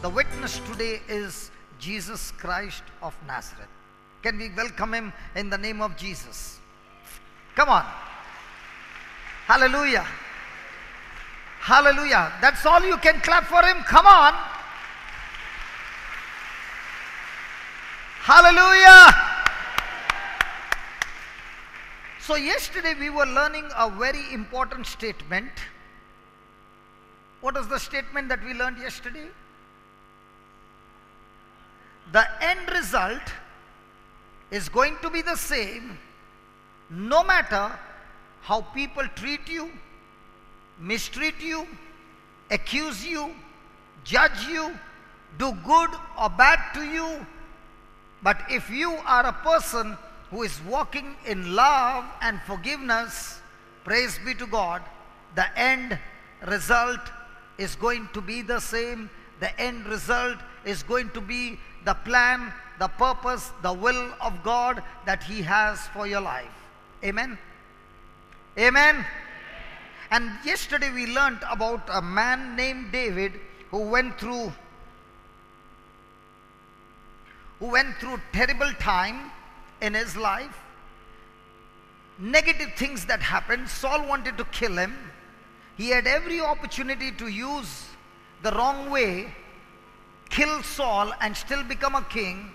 The witness today is Jesus Christ of Nazareth. Can we welcome him in the name of Jesus? Come on. Hallelujah. Hallelujah. That's all you can clap for him. Come on. Hallelujah. So yesterday we were learning a very important statement. What is the statement that we learned yesterday? The end result is going to be the same no matter how people treat you, mistreat you, accuse you, judge you, do good or bad to you. But if you are a person who is walking in love and forgiveness, praise be to God, the end result is going to be the same. The end result is going to be the plan, the purpose, the will of God that He has for your life. Amen? Amen? And yesterday we learned about a man named David who went through terrible time in his life. Negative things that happened. Saul wanted to kill him. He had every opportunity to use the wrong way, kill Saul and still become a king.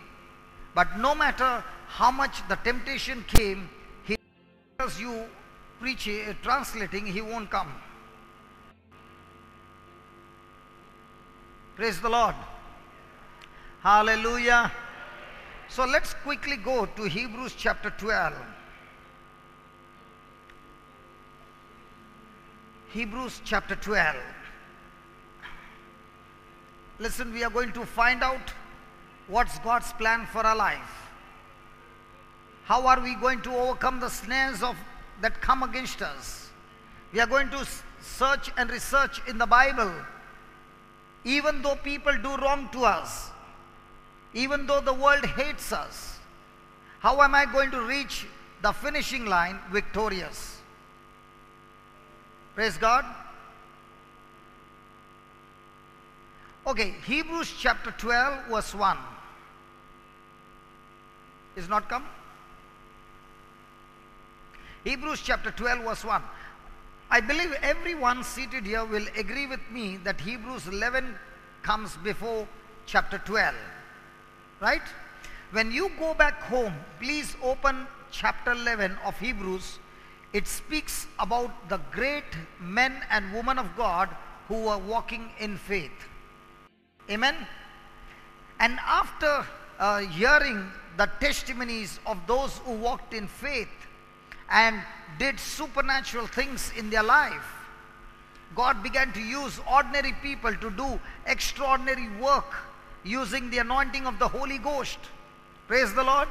But no matter how much the temptation came, he, as you translating, he won't come. Praise the Lord. Hallelujah. So let's quickly go to Hebrews chapter 12. Hebrews chapter 12. Listen, we are going to find out what's God's plan for our life. How are we going to overcome the snares that come against us? We are going to search and research in the Bible. Even though people do wrong to us, even though the world hates us, how am I going to reach the finishing line victorious? Praise God. Okay, Hebrews chapter 12 verse 1. Is not come? Hebrews chapter 12 verse 1. I believe everyone seated here will agree with me that Hebrews 11 comes before chapter 12. Right? When you go back home, please open chapter 11 of Hebrews. It speaks about the great men and women of God who were walking in faith. Amen? And after hearing the testimonies of those who walked in faith and did supernatural things in their life, God began to use ordinary people to do extraordinary work using the anointing of the Holy Ghost. Praise the Lord.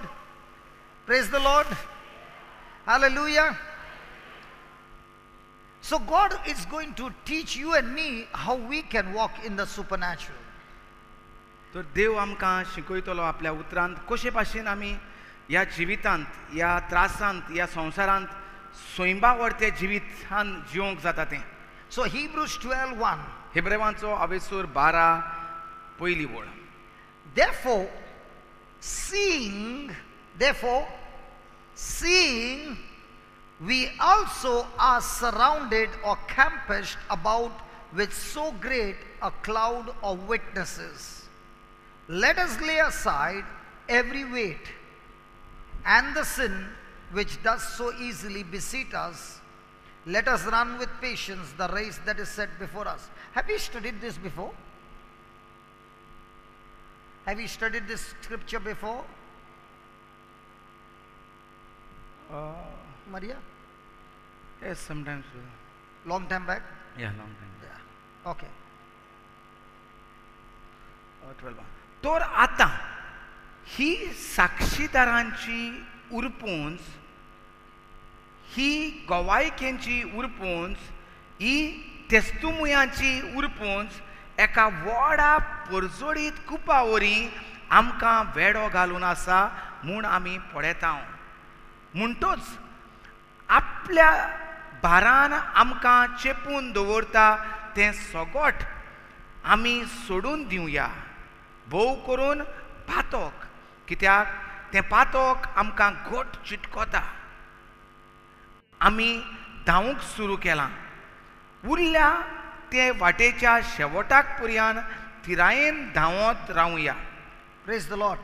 Praise the Lord. Hallelujah. So God is going to teach you and me how we can walk in the supernatural. तो देव आमकां शिकयतलो आपल्या उतरांत कशे भाशेन आमी ह्या जिवितांत, ह्या त्रासांत, ह्या संवसारांत स्वयंभावार्थी जिवितांत जिवंक जाता तें. So Hebrews 12:1. हेब्रेवांचो अवेसूर 12 पयली वळ. Therefore, seeing we also are surrounded or compassed about with so great a cloud of witnesses, let us lay aside every weight and the sin which does so easily beset us. Let us run with patience the race that is set before us. Have you studied this before? Have you studied this scripture before? Maria? Yes, sometimes. Long time back? Yeah, long time. Yeah. Okay. 12. तर आता ही साक्षीदारांची उरपूंच, ही गवायकेंची उरपूंच, ही तेस्तुमुयांची उरपूंच एका व्हडा परजोडीत कुपावरी आमकां वेडो घालून आसा म्हूण आमी पळयता. म्हणटच आपल्या भारान आमकां चेपून दवरता तें सगोट आमी सोडून दिवया भोव करून पातोक, कित्याक तें पातोक आमकां घोट चिटकोता. आमी धांवूंक सुरू केलां. उरल्या ते वाटेच्या शेवटाक पर्यंत फिरायेन धांवत रावया. Praise the Lord.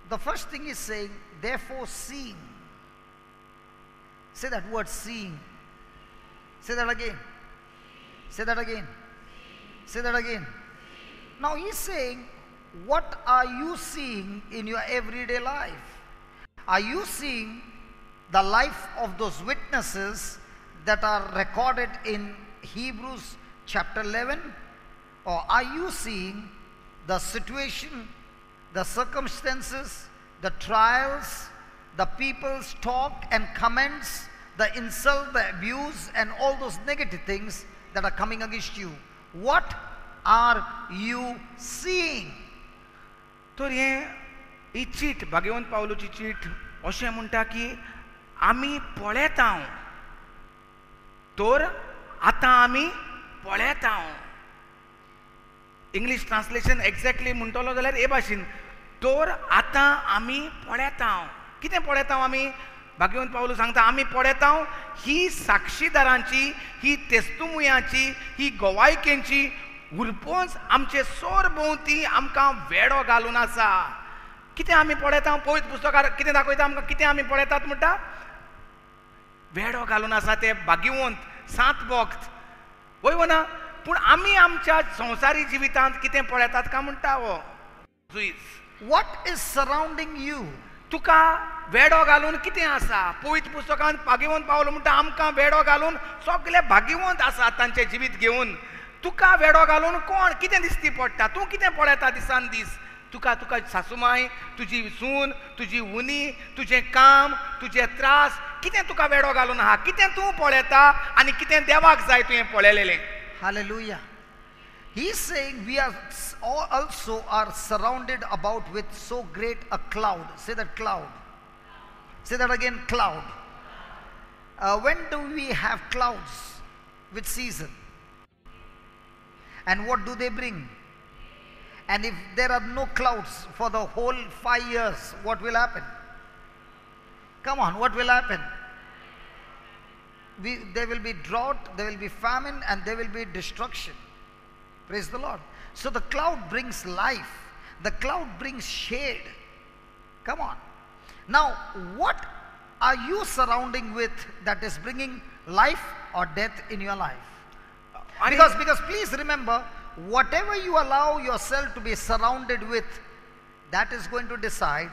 The first thing is saying, therefore seeing. Say that word, seeing. Say that again. Say that again. Say that again. Now he's saying, what are you seeing in your everyday life? Are you seeing the life of those witnesses that are recorded in Hebrews chapter 11? Or are you seeing the situation, the circumstances, the trials, the people's talk and comments, the insult, the abuse, and all those negative things that are coming against you? What are you seeing? तर ही cheat, भाग्यवंत पावलोची cheat अशें म्हणटा की आमी पळयतांव, तर आतां आमी पळयतांव. English translation exactly म्हणटलो जाल्यार हे भाशेन, तर आतां आमी पळयतांव. कितें पळयतांव आमी? भाग्यवंत पावलो सांगता, आमी पळयतांव ही साक्षीदारांची, ही तेस्तुमुयांची, ही गोवायकेंची उरपोंच आमचे सोर भोंवती आमकां वेडो घालून आसा. कितें आमी पळयतांव? पवित्र पुस्तकार कितें दाखयता आमकां? कितें आमी पळयतात म्हणटा? वेडो घालून आसा ते भाग्यवंत, सात भक्त. वय वना, पूण आमी आमच्या संवसारी जिवितांत कितें पळयतात काय म्हणटा हो जुईज. What is surrounding you? तुका वेडो घालून कितें आसा? पवित्र पुस्तकांत भाग्यवंत पावलो म्हणटा आमकां वेडो घालून सगळे भाग्यवंत आसात तांचें जिवीत घेवन. तुका वेडो घालून कोण कितें दिसती पडटा? तूं कितें पळयता दिसान दीस? तुका सासूमाय, तुजी सून, तुजी उनी, तुजें काम, तुजे त्रास, कितें तुका वेडो घालून आहा? कितें तूं पळयता आनी कितें देवाक जाय तुवें पळयलेलें? Hallelujah. He is saying we are also are surrounded about with so great a cloud. Say that, cloud. Say that again, cloud. When do we have clouds? Which season? And what do they bring? And if there are no clouds for the whole 5 years, what will happen? Come on, what will happen? There will be drought, there will be famine, and there will be destruction. Praise the Lord. So the cloud brings life. The cloud brings shade. Come on. Now, what are you surrounding with that is bringing life or death in your life? Because please remember, whatever you allow yourself to be surrounded with, that is going to decide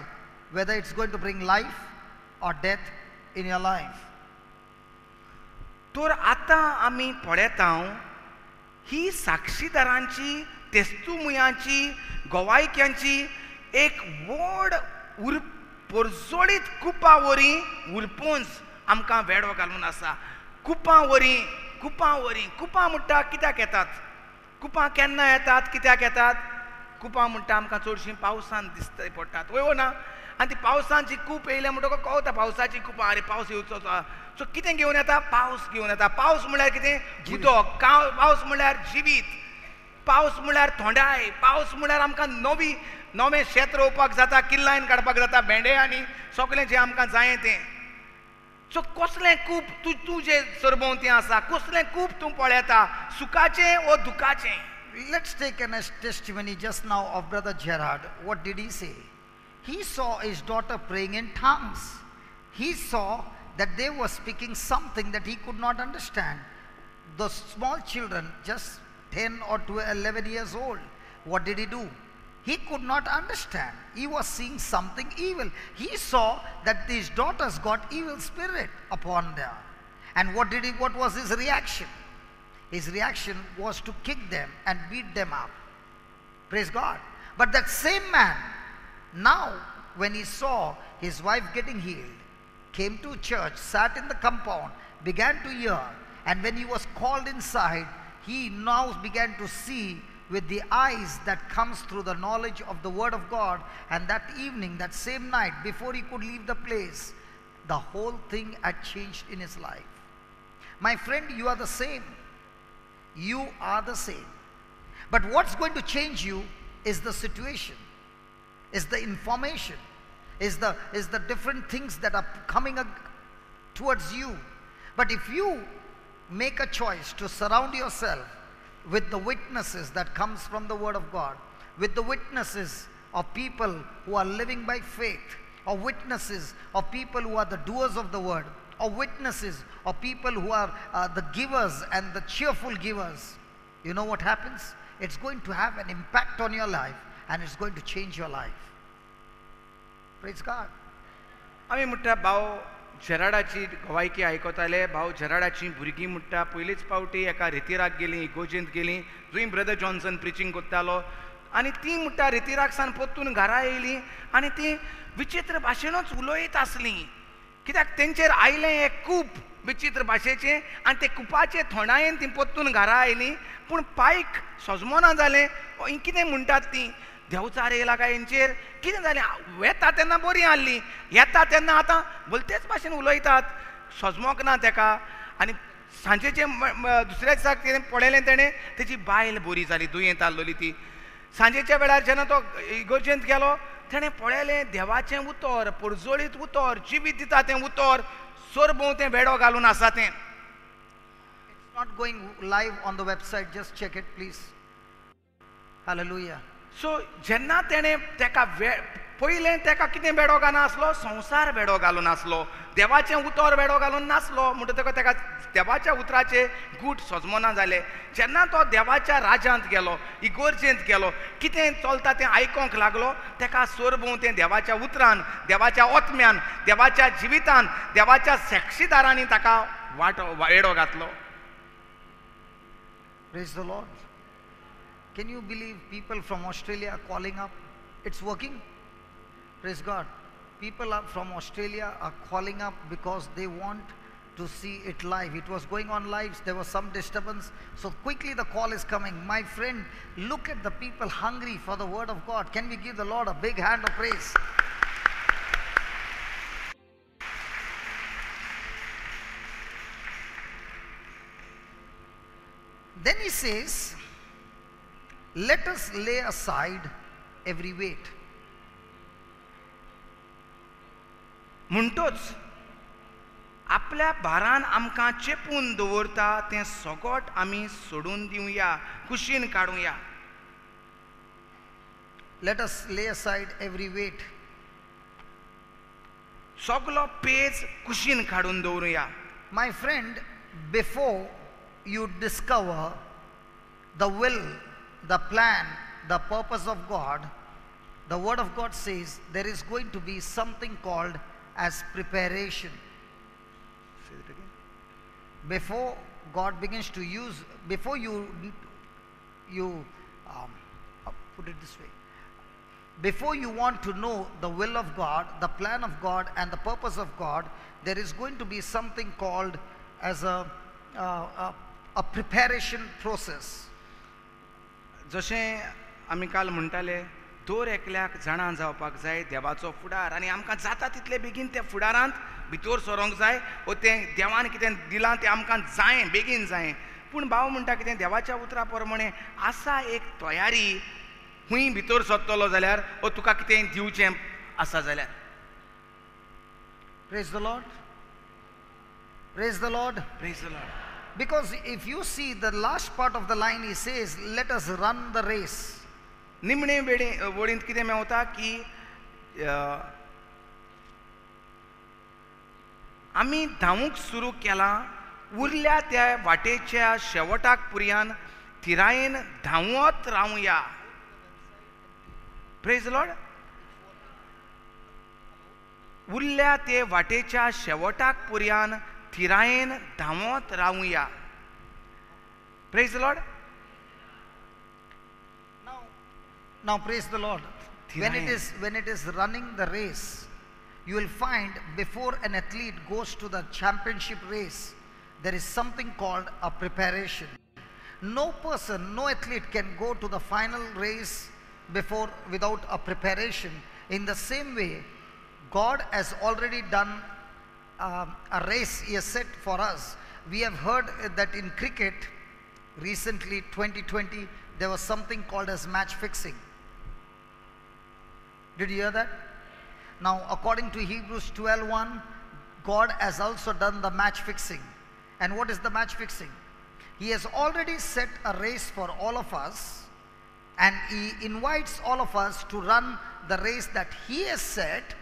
whether it's going to bring life or death in your life. तर आतां आमी पळयतांव ही साक्षीदारांची, तेस्तुमुयांची, गोवायक्यांची एक व्हड परजोडीत कुपां वरीं उरपूंच आमकां वेडो घालून आसा. कुपां वरीं, कुपां वरीं. कुपां म्हणटा कित्याक येतात? कुपां केन्ना येतात, कित्याक येतात? कुपां म्हणटा आमकां चडशीं पावसान दिसता पडटात, वय ना? आनी ती पावसांची कूप येयल्या म्हणटकच कळटा पावसाची कुपां, अरे पावस येवचो. सो कितें घेवन येता? पावस घेवन येता. पावस म्हळ्यार कितें? उदक. पावस म्हळ्यार जिवीत. पावस म्हळ्यार थोंडाय. पावस म्हळ्यार आमकां नवें शेत रोवपाक जाता, किल्लायन काडपाक जाता, भेंडे आनी सगळें जें आमकां जायें तें. सो कसलें कूप तुजें सरभोंवती आसा? कसलें कूप तूं पळयता? सुखाचें ओ दुखाचें? Let's take a testimony just now of Brother Gerard. What did he say? He saw his daughter praying in tongues. He saw that they were speaking something that he could not understand. The small children, just 10 or 12, 11 years old, what did he do? He could not understand. He was seeing something evil. He saw that these daughters got evil spirit upon them. And what was his reaction? His reaction was to kick them and beat them up. Praise God. But that same man, now when he saw his wife getting healed, came to church, sat in the compound, began to hear, and when he was called inside, he now began to see with the eyes that comes through the knowledge of the word of God. And that evening, that same night, before he could leave the place, the whole thing had changed in his life. My friend, you are the same. You are the same. But what's going to change you is the situation, is the information, is the different things that are coming towards you. But if you make a choice to surround yourself with the witnesses that comes from the Word of God, with the witnesses of people who are living by faith, or witnesses of people who are the doers of the Word, or witnesses of people who are the givers and the cheerful givers, you know what happens? It's going to have an impact on your life, and it's going to change your life. Praise God. आमी म्हणटा भाव जेराडाची गवायकी आयकताले. भाव जेराडाची भुरगीं म्हणटा पयलींच फावटी एका रितीराक गेलीं, इगोजेंत गेलीं, जंय ब्रदर जॉन्सन प्रिचींग करतालो, आनी ती म्हणटा रितीराक सावन परतून घरा येयलीं आनी ती विचित्र भाशेनूच उलयत आसलीं, कित्याक तेंचेर आयलें एक कूप विचित्र भाशेचें, आनी ते कुपाचे थोंडायेन ती परतून घरा आयलीं. पूण पायक सजमोना जालें, ही कितें म्हणटात ती, देवचार येयला काय हेंचेर, कितें जालें, येता तेन्ना बरीं आसलीं, येता तेन्ना आतां भलतेच भाशेन उलयतात, सजमोक ना तेका. आनी सांजेचें दुसऱ्या दिसाक कितें पळयलें तेणें, तेची बायल बरी जाली, दुयेंत आसलोली ती. सांजेच्या वेळार जेन्ना तो इगोर्जेंत गेलो, तेणें पळयलें देवाचें उतर, परजोळीत उतर, जिवीत दिता तें उतर, सोरभोंवतें बेडो घालून आसा तें. It's not going live on the website, just check it please. Hallelujah. सो जेन्ना तेणें तेका पयलें तेका कितें बेडो घालना आसलो, संवसार बेडो घालून आसलो, देवाचें उतर बेडो घालून नासलो. म्हणटकच तेका देवाच्या उतराचे गूट सजमोना जाले. जेन्ना तो देवाच्या राज्यांत गेलो, इगोर्जेंत गेलो, कितें चलता तें आयकोंक लागलो, तेका सोरभोंवतें देवाच्या उतरान, देवाच्या ओतम्यान, देवाच्या जिवितान, देवाच्या साक्षीदारांनी ताका वेडो घातलो. Praise the Lord. Can you believe people from Australia are calling up? It's working. Praise God. People from Australia are calling up because they want to see it live. It was going on live. There was some disturbance. So quickly the call is coming. My friend, look at the people hungry for the Word of God. Can we give the Lord a big hand of praise? Then he says, let us lay aside every weight. म्हणटोच आपल्या भारान आमकां चेपून दवरता तें सगोट आमी सोडून दिवया, कुशीन काडुया. Let us lay aside every weight. सगलो page कुशीन काडून दवरुया. My friend, before you discover the will, the plan, the purpose of God, the Word of God says there is going to be something called as preparation. Say it again. Before God begins to use, before you put it this way, before you want to know the will of God, the plan of God and the purpose of God, there is going to be something called as a preparation process. जशें आमी काल म्हणटाले, दर एकल्याक जाणा जावपाक जाय देवाचो फुडार, आनी आमकां जाता तितले बेगीन त्या फुडारांत भितर सरोंक जाय, वो तें देवान कितें दिलां तें आमकां जायें, बेगीन जायें. पूण भाव म्हणटा कितें, देवाच्या उतरा प्रमाणे आसा एक तयारी, खूंय भितर सरतलो जाल्यार वो तुका कितें दिवचें आसा जाल्यार. Praise the Lord. Praise the Lord. Praise the Lord. Because if you see the last part of the line, he says, let us run the race. निमणे वळींत कितें मेवता की आमी धांवूंक सुरू केलां, उरल्या त्या वाटेच्या शेवटाक पुरयान थिरायेन धांवत रावया. Praise Lord. उरल्या ते वाटेच्या शेवटाक पुरयान थिरायेन धांवत रावया. Praise lord. Now praise the Lord. When it is running the race, you will find before an athlete goes to the championship race, there is something called a preparation. No person, no athlete can go to the final race without a preparation. In the same way, God has already done a race He has set for us. We have heard that in cricket, recently 2020, there was something called as match fixing. Did you hear that? Now, according to Hebrews 12:1, God has also done the match fixing. And what is the match fixing? He has already set a race for all of us, and He invites all of us to run the race that He has set.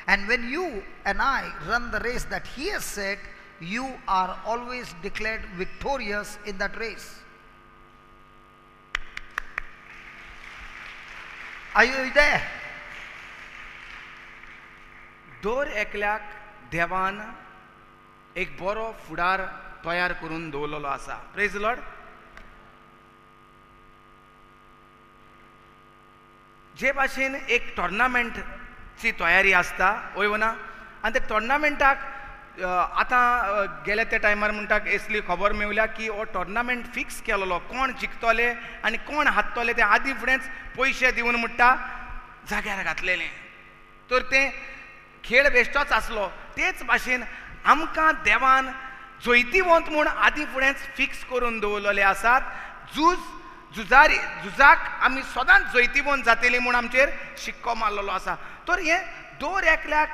And when you and I run the race that He has set, you are always declared victorious in that race. Are you there? दर एकल्याक देवान एक बरो फुडार तयार करून दवरलेलो आसा. Praise the Lord. जे भाशेन एक टोर्नामेंटची तयारी आसता वय ना, आनी त्या टोर्नामेंटाक आतां गेल्या त्या टायमार म्हणटाक असली खबर मेवल्या की हो टोर्नामेंट फिक्स केलेलो, कोण जिखतले आनी कोण हारतले ते आदीं फुडेंच पयशे दिवन म्हणटा जाग्यार घातलेले. तर तें खेळ बेश्टोच आसलो. तेच भाशेन आमकां देवान जैतिवंत म्हूण आदीं फुडेंच फिक्स करून दवरलेले आसात. झुजाक आमी सदांच जैतिवंत जातली म्हूण आमचेर शिक्को मारलेलो आसा. तर हें दर एकल्याक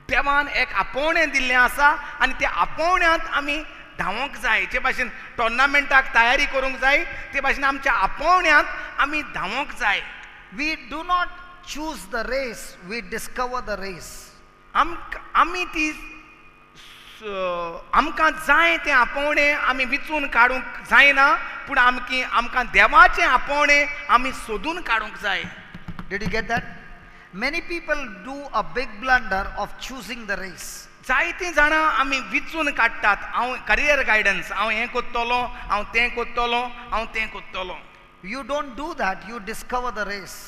देवान एक आपोवणें दिल्लें आसा, आनी त्या आपोवण्यांत आमी धांवोंक जाय. जे भाशेन टोर्नामेंटाक तयारी करूंक जाय, ते भाशेन आमच्या आपोवण्यांत आमी धांवोंक जाय. We do not choose the race, we discover the race. आमी ती आमकां जाय तें आपोवणें आमी विचून काडूंक जायना, पूण आमकां देवाचें आपोवणें आमी सोदून काडूंक जाय. Did you get that? Many people do a big blunder of choosing the race. जायतीं जाणां आमी विचून काडटात. हांव करियर गायडन्स, हांव हें कोत्तलो, हांव तें कोत्तलो, हांव तें कोत्तलो. You don't do that, you discover the race.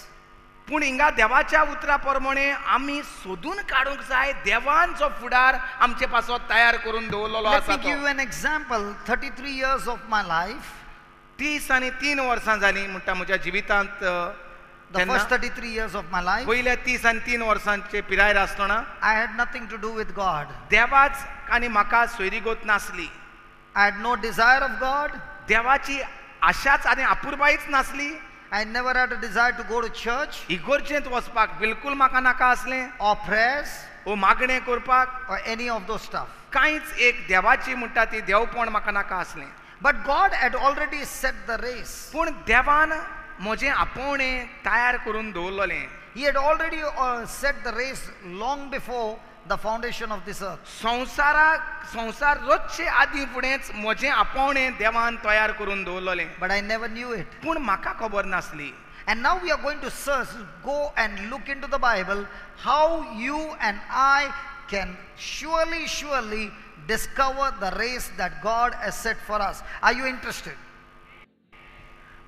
पूण हिंगा देवाच्या उतरा प्रमाणे आमी सोदून काडूंक जाय देवान जो फुडार आमचे पासत तयार करून दवरलेलो Let आसा me give you an example. 33 years of my life, 33 वर्सां जालीं म्हणटा म्हज्या जिवितांत. the first 33 years of my life, पयल्या 33 वर्सांचे पिरायेर आसतना I had nothing to do with God. देवाच आनी म्हाका सोयरीगोत नासली. I had no desire of God. देवाची आशाच आनी आपुरबायच नासली. I never had a desire to go to church इगोर्जेंत वचपाक बिलकुल म्हाका नाका आसलें, or prayers ओ मागणें करपाक or any of those stuff. कांयच एक देवाची म्हणटा ती देवपण म्हाका नाका आसलें. But God had already set the race. पूण देवान म्हजें आपोवणें तयार करून दवरलेलें. He had already set the race long before the foundation of this earth. संसार रोजचे आदीं फुडेंच म्हजें आपोवणें देवान तयार करून दवरलेलें. But I never knew it. पूण म्हाका खबर नासली. And now we are going to go and look into the Bible how you and I can surely discover the race that God has set for us. Are you interested?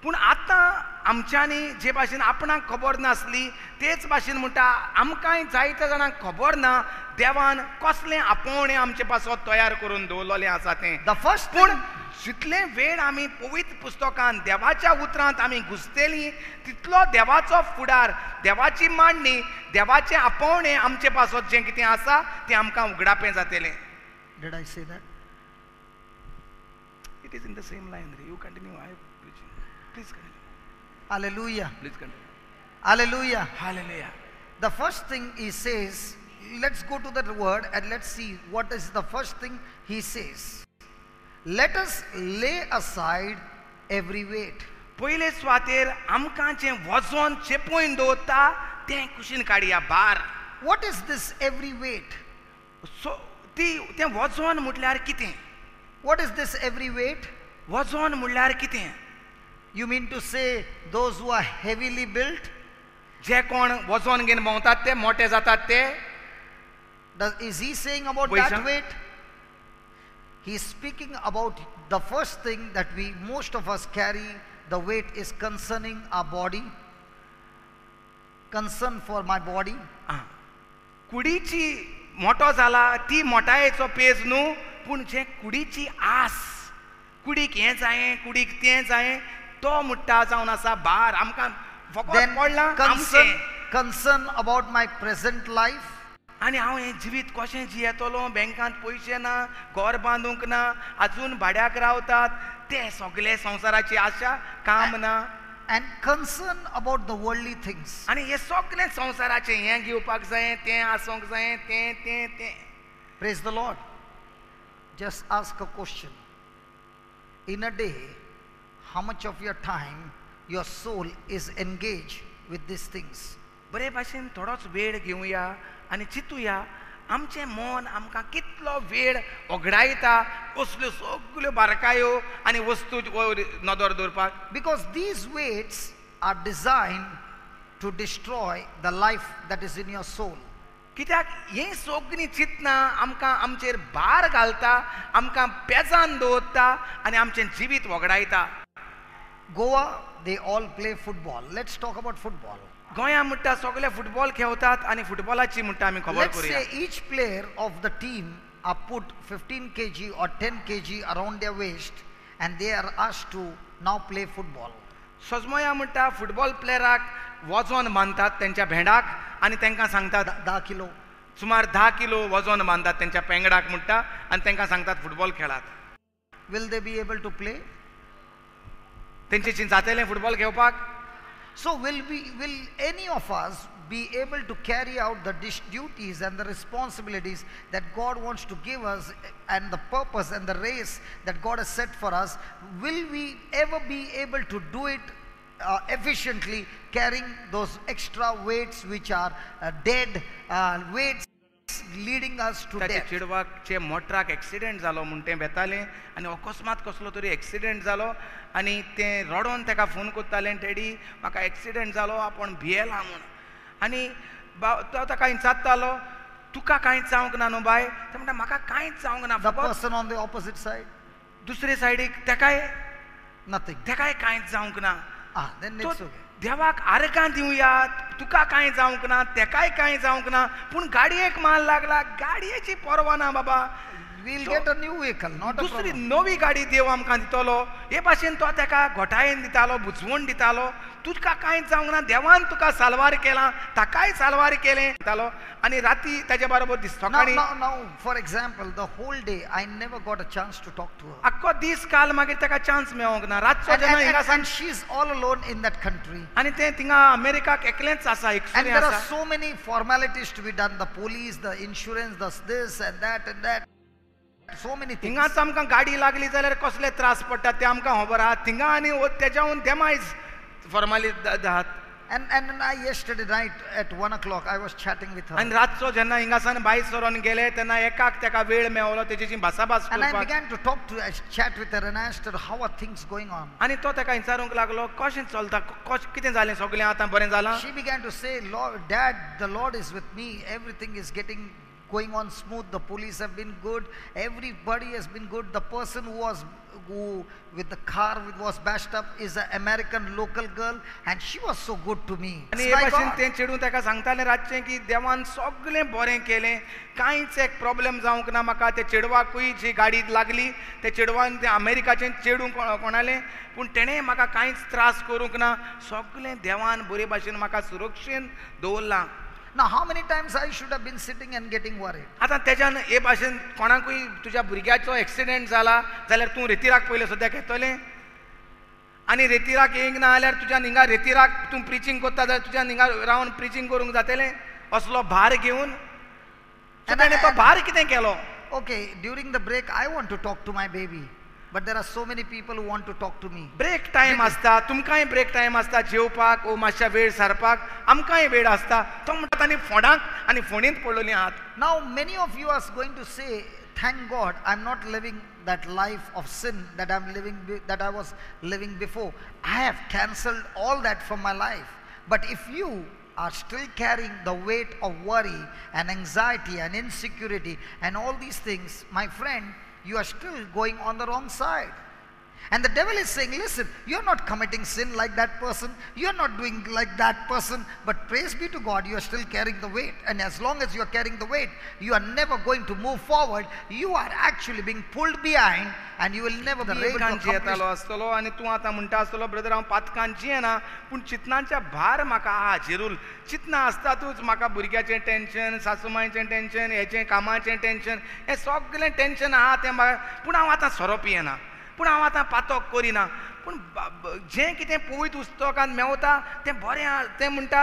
पूण आतां आमच्यांनी जे भाशेन आपणाक खबर नासली तेच भाशेन म्हणटा आमकांय जायत्या जाणांक खबर ना देवान कसलें आपोवणें आमचे पासत तयार करून दवरलेलें आसा तें. The first पूण thing, जितले वेळ आमी पवित्र पुस्तकांत देवाच्या उतरांत आमी घुसतेलीं तितलो देवाचो फुडार, देवाची मांडणी, देवाचें आपोवणें आमचे पासत जें कितें आसा तें आमकां उगडापें जातलें. did I say that? It is in the same line. You continue. I am preaching. Please continue. Hallelujah. Please continue. Hallelujah. Hallelujah. The first thing he says, let's go to that word and let's see what is the first thing he says. Let us lay aside every weight. पयले सुवातेर आमकां जें वजन चेपवून दवरता तें कुशीन काडया भार. What is this every weight? सो तें वजन म्हटल्यार कितें? What is this every weight? वजन म्हटल्यार कितें? You mean to say those who are heavily built? जे कोण वजन घेवन भोंवतात ते मोठे जातात ते? Is he saying about Wait, that sir. weight? He is speaking about the first thing that most of us carry. The weight is concerning our body. Concern for my body. कुडीची मोठो जाला ती मोठायेचो पेज न्हू, पूण जे कुडीची आस, कुडीक हें जायें, कुडीक तें जायें, तो मुट्टा जावन आसा भार. आमकां फकत Then पडलां आमचें. concern about my present life. आनी हांव हें जिवीत कशें जियेतलो, बँकांत पयशे ना, घर बांदूंक ना, आजून भाड्याक रावतात, ते सगळे संवसाराची आशा, काम ना. and concern about the worldly things. आणि हे सगळें संवसाराचें हें घेवपाक जाय, तें आसोंक जाय, तें Praise the Lord. Just ask a question. In a day, how much of your time your soul is engaged with these things? बरे भाशेन थोडोच वेळ घेवया आनी चिंतुया आमचें मन आमकां कितलो वेळ ओगडायता कसल्यो सगळ्यो बारकायो आनी वस्तू नदर दवरपाक. Because these weights are designed to destroy the life that is in your soul. कित्याक हें सगळीं चिंतना आमकां आमचेर भार घालता, आमकां पेजान दवरता आनी आमचें जिवीत वगडायता. Goa, they all play football. Let's talk about football. गोंया म्हणटा सगळे फुटबॉल खेळटात आनी फुटबॉलाची म्हणटा आमी खबर Let's करूया. say each player of the team are put 15 kg or 10 kg around their waist and they are asked to now play football. सजमोया म्हणटा फुटबॉल प्लेयराक वजन बांदतात तेंच्या भेंडाक आनी तांकां सांगतात 10 kilo. सुमार 10 किलो वजन बांदतात तेंच्या पेंगडाक म्हणटा आनी तांकां सांगतात फुटबॉल खेळात. Will they be able to play? तेंचेची जातलें फुटबॉल खेळपाक? So will any of us be able to carry out the duties and the responsibilities that God wants to give us and the purpose and the race that God has set for us? Will we ever be able to do it efficiently, carrying those extra weights which are dead weights leading us to ताचे death? चेडवाचे मोटराक accident जालो म्हूण तें बेतालें आनी अकस्मात कसलो तरी accident जालो आनी तें रडोन ताका फोन करतालें, डॅडी म्हाका एक्सिडेंट जालो, आपूण भियेला म्हूण. आनी तो ताका विचारतालो तुका कांयच जावंक ना न्हू बाय? तो म्हणटा म्हाका कांयच जावंक ना. The person on the opposite side? दुसरे सायडीक तेकाय Nothing. कांयच जावंक ना. Then तो it's okay. देवाक आर्गां दिवया, तुका कांय जावंक ना, तेकाय कांय जावंक ना, पूण गाडयेक माल लागला, गाडयेची पर्वा ना बाबा. We'll get a new vehicle, not a दुसरी problem. नवी गाडी देव आमकां दितलो. हे भाशेन तो ताका घोटायेन दितालो, बुजवण दितालो. तुका कांयच जावंक ना, देवान तुका साल्वार केला, ताकाय साल्वार केलें दितालो. आनी राती ताजे बरोबर दिसतोकाणी Now, for example, the whole day I never got a chance to talk to her. आख्खो दीस काल मागीर ताका चान्स मेळोंक ना. रातचो जेन्ना हिंगा And she's all alone in that country. आनी तें थिंगा अमेरिकाक एकलेंच आसा, And एकसुरें there are आसा. so many formalities to be done. The police, the insurance, the this and that. So many things. हिंगाच आमकां गाडी लागली जाल्यार कसले त्रास पडटा ते आमकां खबर आहा. थिंगा आनी तेज्याहून देमायज फॉर्मालिटी आहात. And I yesterday night at 1 o'clock I was chatting with her. आनी रातचो जेन्ना हिंगासान भायर सरोन गेले तेन्ना एकाक तेका वेळ मेळलो तेजेची भासाभास And I करपाक. began to chat with her and asked her how are things going on. आनी तो तेका विचारूंक लागलो कशें चलता, कितें जालें, सगळें आतां बरें जालां? She began to say, Lord, Dad, the Lord is with me. Everything is going on smooth. The police have been good. Everybody has been good. The person who with the car was bashed up is an American local girl, and she was so good to me. आनी It's hey my भाशेन God. तें चेडून ताका सांगतालें रातचें की देवान सगळें बरें केलें, कांयच एक प्रॉब्लेम जावंक ना म्हाका. ते चेडवाकूय जी गाडी लागली ते चेडवान तें अमेरिकाचें चेडूं कोणालें, पूण तेणें म्हाका कांयच त्रास करूंक ना. सगळें देवान बरे भाशेन म्हाका सुरक्षेन दवरलां. Now, how many times I should have been sitting and getting worried? आतां तेज्यान हे भाशेन कोणाकूय तुज्या भुरग्याचो एक्सिडेंट जाला जाल्यार तूं रेतीराक पयलें सद्याक येतलें. आनी रेतीराक येयंक ना जाल्यार तुज्यान हिंगा रेतीराक तूं प्रिचींग करता जाल्यार तुज्यान हिंगा रावन प्रिचींग करूंक जातलें असलो भार घेवन. ताणें तो भार कितें केलो? Okay, during the break I want to talk to my baby, but there are so many people who want to talk to me. Break time आसता, तुमकांय ब्रेक टायम आसता जेवपाक ओ मातशा वेळ सारपाक, आमकांय वेळ आसता. तो म्हणटा तांणी फोंडाक आनी फोंडींत पडलोलीं आहात. Now, many of you are going to say, thank God I'm not living that life of sin that I was living before. I have cancelled all that from my life. But if you are still carrying the weight of worry and anxiety and insecurity and all these things, my friend, you are still going on the wrong side. And the devil is saying, listen, you're not committing sin like that person. You're not doing like that person. But praise be to God, you are still carrying the weight. And as long as you are carrying the weight, you are never going to move forward. You are actually being pulled behind and you will never be able to accomplish. येतालो आसतलो आनी तूं आतां म्हणटा आसतलो brother हांव पातकान जियेना, पूण चिंतनाच्या भार म्हाका आहा झिरूल. चिंतना आसतातूच म्हाका भुरग्याचें टेन्शन, सासूमांयचें टेन्शन, हेचें कामाचें टेन्शन, हें सगळें टेन्शन आहा तें म्हाका. पूण हांव आतां सोरोप येना, पूण हांव आतां पातक करिना. पूण जें कितें पवित्र पुस्तकांत मेवता तें बरें तें म्हणटा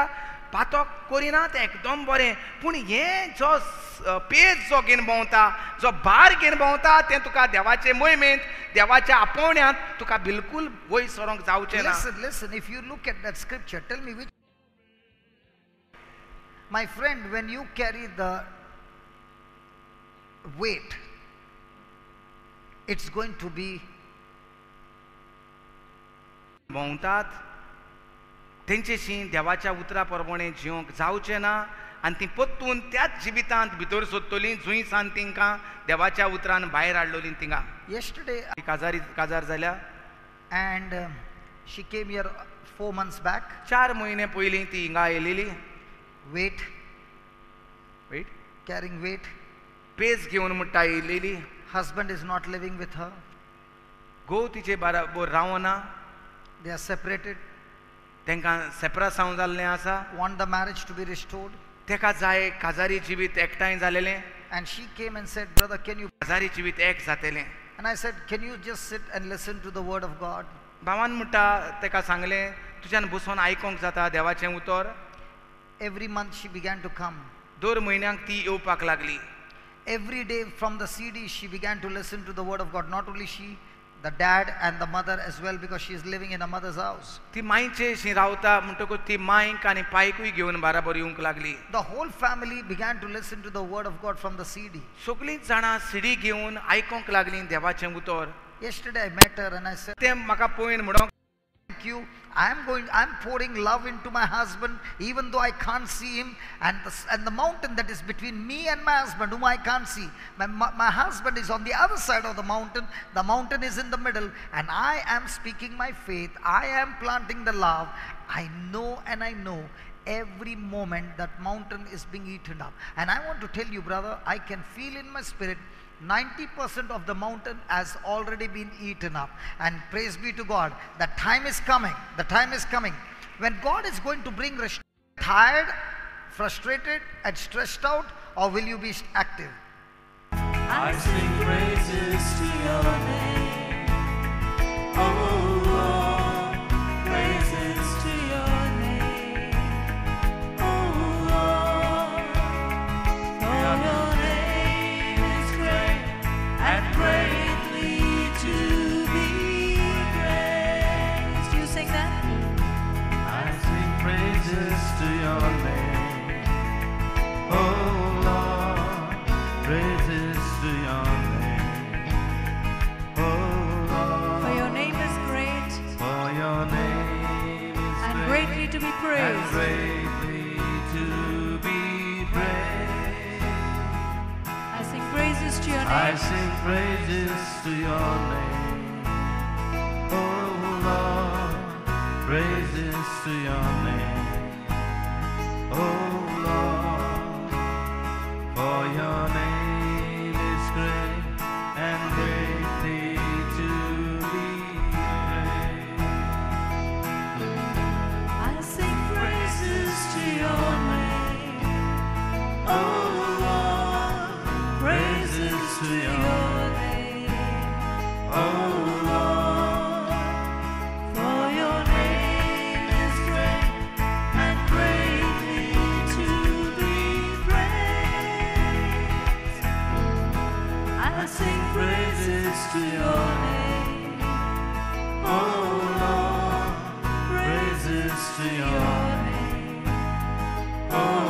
पातक करिना तें एकदम बरें पूण हें जो पेज जो घेवन भोंवता जो भार घेवन भोंवता तें तुका देवाचे मोहिमेंत देवाच्या आपोवण्यांत तुका बिलकूल वयर सरोंक जावचें ना. Listen, if you look at that scripture, tell me which. My friend, when you carry the weight, it's going to be. भोंवतात तेंचेशी देवाच्या उतरा प्रमाणे जिवंक जावचें ना आनी ती परतून त्याच जिवितांत भितर सोदतलीं जुंय सान तिंकां देवाच्या उतरान भायर हाडलोलीं तिंगा. Yesterday, काजार जाल्या and she came here 4 months back. 4 म्हयने पयलीं ती हिंगा येयलेली. Weight, weight carrying weight. पेज घेवन म्हणटा येयलेली. Husband is not living with her. घोव तिचे बराबर रावना. They are separated. तांकां सेपरासांव जाल्लें आसा. Want the marriage to be restored. ताका जाय काजारी जिवीत एकठांय जालेलें. And she came and said, brother, can you? काजारी जिवीत एक जातलें. And I said, can you just sit and listen to the word of God? भावान म्हणटा ताका सांगलें तुज्यान बसून आयकोंक जाता देवाचें उतर. Every month she began to come. दर म्हयन्याक ती येवपाक लागली. Every day from the CD she began to listen to the word of God. Not only she, the dad and the mother as well, because she is living in a mother's house. ती मांयचे she रावता म्हणटकूच ती मांयक आनी पायकूय घेवन बाराबर येवंक लागली. The whole family began to listen to the word of God from the CD. सगळींच जाणां सिडी घेवन आयकोंक लागलीं देवाचें उतर. Yesterday I met her and I said, तें म्हाका पळोवन म्हणोंक thank you. I'm pouring love into my husband, even though I can't see him, and the mountain that is between me and my husband, whom I can't see. My husband is on the other side of the mountain is in the middle, and I am speaking my faith. I am planting the love. I know every moment that mountain is being eaten up. And I want to tell you, brother, I can feel in my spirit 90% of the mountain has already been eaten up. And praise be to God, the time is coming. The time is coming when God is going to bring restoration. Tired, frustrated, and stressed out, or will you be active? I sing praises to your name, oh Lord, praises to your name, oh Lord, for your name is great and greatly to be praised. Do you sing that? I sing praises to your name, oh Lord, praises to your name, oh Lord. For your name is great For your name is and great greatly to be and praised. greatly to be praised. I sing praises to your I name. sing praises to your name, oh Lord, praises to your name, oh Lord, for your name is great and greatly to be praised. I sing praises to your name. Oh Lord, praises to your name. oh Lord, For your name is great and greatly to be praised. I sing praises to your name. Oh Lord, praises to your name. oh